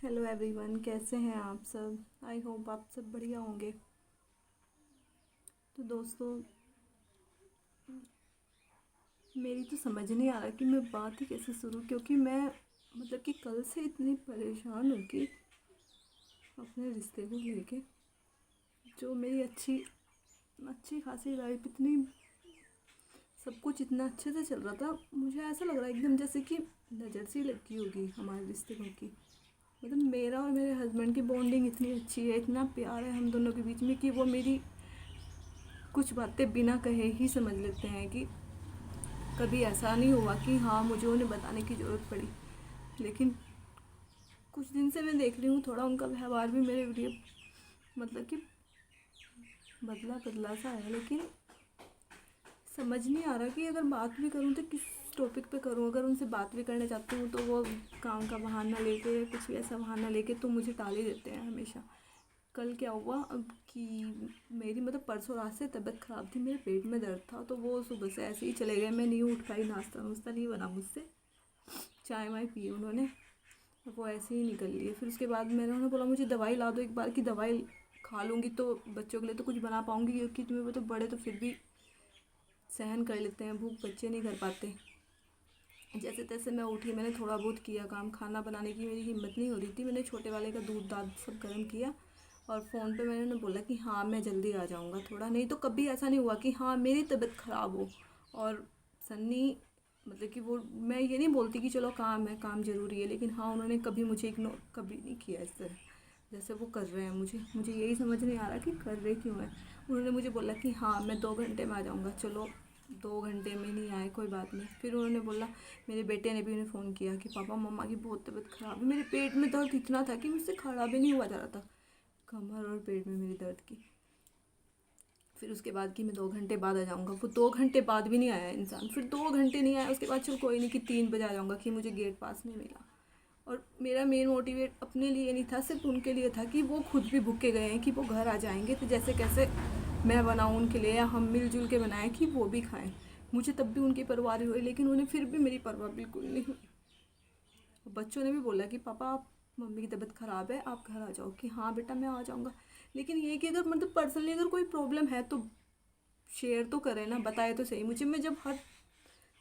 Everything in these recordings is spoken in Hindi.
हेलो एवरीवन, कैसे हैं आप सब। आई होप आप सब बढ़िया होंगे। तो दोस्तों, मेरी तो समझ नहीं आ रहा कि मैं बात ही कैसे शुरू, क्योंकि मैं मतलब कि कल से इतनी परेशान हूँ कि अपने रिश्ते को लेके, जो मेरी अच्छी अच्छी खासी लाइफ, इतनी सब कुछ इतना अच्छे से चल रहा था। मुझे ऐसा लग रहा है एकदम जैसे कि नज़र सी लगी होगी हमारे रिश्ते की। मतलब मेरा और मेरे हस्बैंड की बॉन्डिंग इतनी अच्छी है, इतना प्यार है हम दोनों के बीच में कि वो मेरी कुछ बातें बिना कहे ही समझ लेते हैं। कि कभी ऐसा नहीं हुआ कि हाँ मुझे उन्हें बताने की ज़रूरत पड़ी। लेकिन कुछ दिन से मैं देख रही हूँ थोड़ा उनका व्यवहार भी मेरे लिए मतलब कि बदला बदला सा है। लेकिन समझ नहीं आ रहा कि अगर बात भी करूँ तो किस टॉपिक पे करूँ। अगर उनसे बात भी करने चाहती हूँ तो वो काम का बहाना लेके, कुछ भी ऐसा बहाना लेके तो मुझे टाल ही देते हैं हमेशा। कल क्या हुआ अब कि मेरी मतलब परसों रात से तबीयत ख़राब थी, मेरे पेट में दर्द था, तो वो सुबह से ऐसे ही चले गए। मैं नहीं उठ पाई, नाश्ता वास्ता नहीं बना मुझसे, चाय वाय पी उन्होंने, वो ऐसे ही निकल लिए। फिर उसके बाद मैंने उन्हें बोला मुझे दवाई ला दो एक बार, की दवाई खा लूँगी तो बच्चों के लिए तो कुछ बना पाऊँगी, क्योंकि तुम्हें वो तो बड़े तो फिर भी सहन कर लेते हैं, भूख बच्चे नहीं कर पाते। जैसे तैसे मैं उठी, मैंने थोड़ा बहुत किया काम, खाना बनाने की मेरी हिम्मत नहीं हो रही थी। मैंने छोटे वाले का दूध दाद सब गर्म किया और फ़ोन पे मैंने उन्हें बोला कि हाँ मैं जल्दी आ जाऊँगा थोड़ा। नहीं तो कभी ऐसा नहीं हुआ कि हाँ मेरी तबीयत ख़राब हो और सन्नी मतलब कि वो, मैं ये नहीं बोलती कि चलो काम है, काम ज़रूरी है, लेकिन हाँ उन्होंने कभी मुझे इग्नोर कभी नहीं किया इस तरह जैसे वो कर रहे हैं। मुझे यही समझ नहीं आ रहा कि कर रहे क्यों हैं। उन्होंने मुझे बोला कि हाँ मैं 2 घंटे में आ जाऊँगा। चलो 2 घंटे में नहीं आए, कोई बात नहीं। फिर उन्होंने बोला, मेरे बेटे ने भी उन्हें फ़ोन किया कि पापा मम्मा की बहुत तबीयत ख़राब है। मेरे पेट में दर्द इतना था कि मुझसे खड़ा भी नहीं हुआ जा रहा था, कमर और पेट में मेरी दर्द की। फिर उसके बाद कि मैं 2 घंटे बाद आ जाऊँगा, वो 2 घंटे बाद भी नहीं आया इंसान। फिर 2 घंटे नहीं आया, उसके बाद चलो कोई नहीं कि 3 बजे आ जाऊँगा, कि मुझे गेट पास नहीं मिला। और मेरा मेन मोटिवेट अपने लिए नहीं था, सिर्फ उनके लिए था कि वो खुद भी भूखे गए हैं, कि वो घर आ जाएंगे तो जैसे कैसे मैं बनाऊँ उनके लिए, या हम मिलजुल के बनाएं कि वो भी खाएं। मुझे तब भी उनकी परवाह हुई, लेकिन उन्हें फिर भी मेरी परवाह बिल्कुल नहीं हुई। बच्चों ने भी बोला कि पापा आप, मम्मी की तबीयत ख़राब है, आप घर आ जाओ। कि हाँ बेटा मैं आ जाऊँगा। लेकिन ये कि अगर मतलब पर्सनली अगर कोई प्रॉब्लम है तो शेयर तो करें ना, बताए तो सही मुझे। मैं जब हर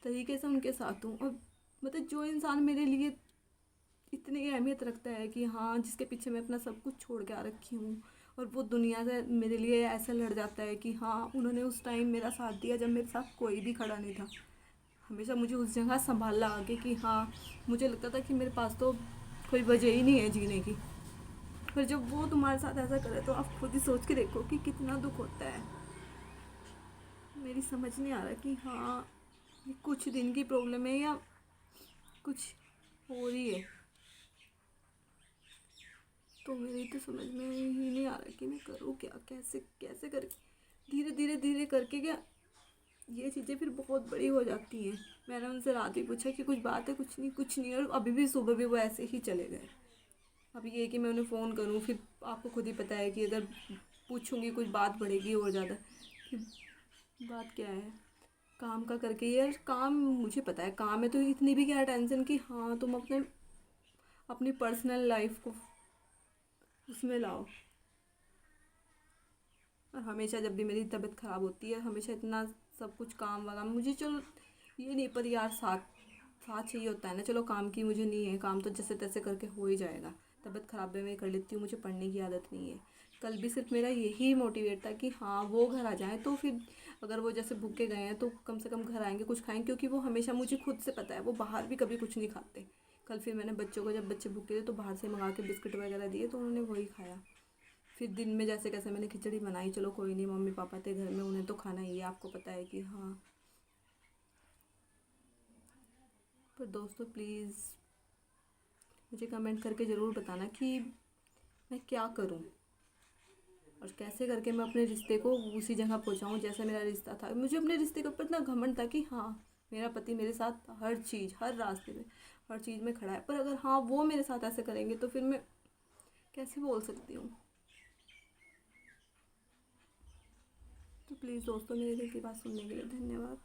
तरीके से उनके साथ हूँ, और मतलब जो इंसान मेरे लिए इतनी अहमियत रखता है कि हाँ जिसके पीछे मैं अपना सब कुछ छोड़ के आ रखी हूँ, और वो दुनिया से मेरे लिए ऐसा लड़ जाता है कि हाँ उन्होंने उस टाइम मेरा साथ दिया जब मेरे साथ कोई भी खड़ा नहीं था। हमेशा मुझे उस जगह संभाला आगे कि हाँ, मुझे लगता था कि मेरे पास तो कोई वजह ही नहीं है जीने की। पर जब वो तुम्हारे साथ ऐसा करे तो आप खुद ही सोच के देखो कि कितना दुख होता है। मेरी समझ नहीं आ रहा कि हाँ ये कुछ दिन की प्रॉब्लम है या कुछ हो रही है। तो मेरी तो समझ में ही नहीं आ रहा कि मैं करूँ क्या, कैसे कैसे कर, धीरे धीरे धीरे करके क्या ये चीज़ें फिर बहुत बड़ी हो जाती हैं। मैंने उनसे रात ही पूछा कि कुछ बात है, कुछ नहीं कुछ नहीं, और अभी भी सुबह भी वो ऐसे ही चले गए। अब ये कि मैं उन्हें फ़ोन करूँ, फिर आपको खुद ही पता है कि अगर पूछूंगी कुछ बात बढ़ेगी और ज़्यादा। कि बात क्या है, काम का करके यार, काम मुझे पता है काम है, तो इतनी भी क्या टेंशन कि हाँ तुम अपने अपनी पर्सनल लाइफ को उसमें लाओ। और हमेशा जब भी मेरी तबीयत ख़राब होती है, हमेशा इतना सब कुछ काम वाम मुझे, चलो ये नहीं, पर यार साथ साथ चाहिए होता है ना। चलो काम की मुझे नहीं है, काम तो जैसे तैसे करके हो ही जाएगा। तबीयत ख़राब है मैं कर लेती हूँ, मुझे पढ़ने की आदत नहीं है। कल भी सिर्फ मेरा यही मोटिवेट था कि हाँ वो घर आ जाएँ, तो फिर अगर वो जैसे भूखे गए हैं तो कम से कम घर आएंगे कुछ खाएंगे, क्योंकि वो हमेशा, मुझे खुद से पता है, वो बाहर भी कभी कुछ नहीं खाते। कल फिर मैंने बच्चों को, जब बच्चे भूखे थे तो बाहर से मंगा के बिस्किट वगैरह दिए, तो उन्होंने वही खाया। फिर दिन में जैसे कैसे मैंने खिचड़ी बनाई, चलो कोई नहीं, मम्मी पापा थे घर में, उन्हें तो खाना ही है, आपको पता है कि हाँ। पर दोस्तों प्लीज़ मुझे कमेंट करके ज़रूर बताना कि मैं क्या करूं, और कैसे करके मैं अपने रिश्ते को उसी जगह पहुंचाऊं जैसा मेरा रिश्ता था। मुझे अपने रिश्ते के ऊपर इतना घमंड था कि हाँ मेरा पति मेरे साथ हर चीज़, हर रास्ते में, हर चीज़ में खड़ा है। पर अगर हाँ वो मेरे साथ ऐसे करेंगे तो फिर मैं कैसे बोल सकती हूँ। तो प्लीज़ दोस्तों मेरे दिल की बात सुनने के लिए धन्यवाद।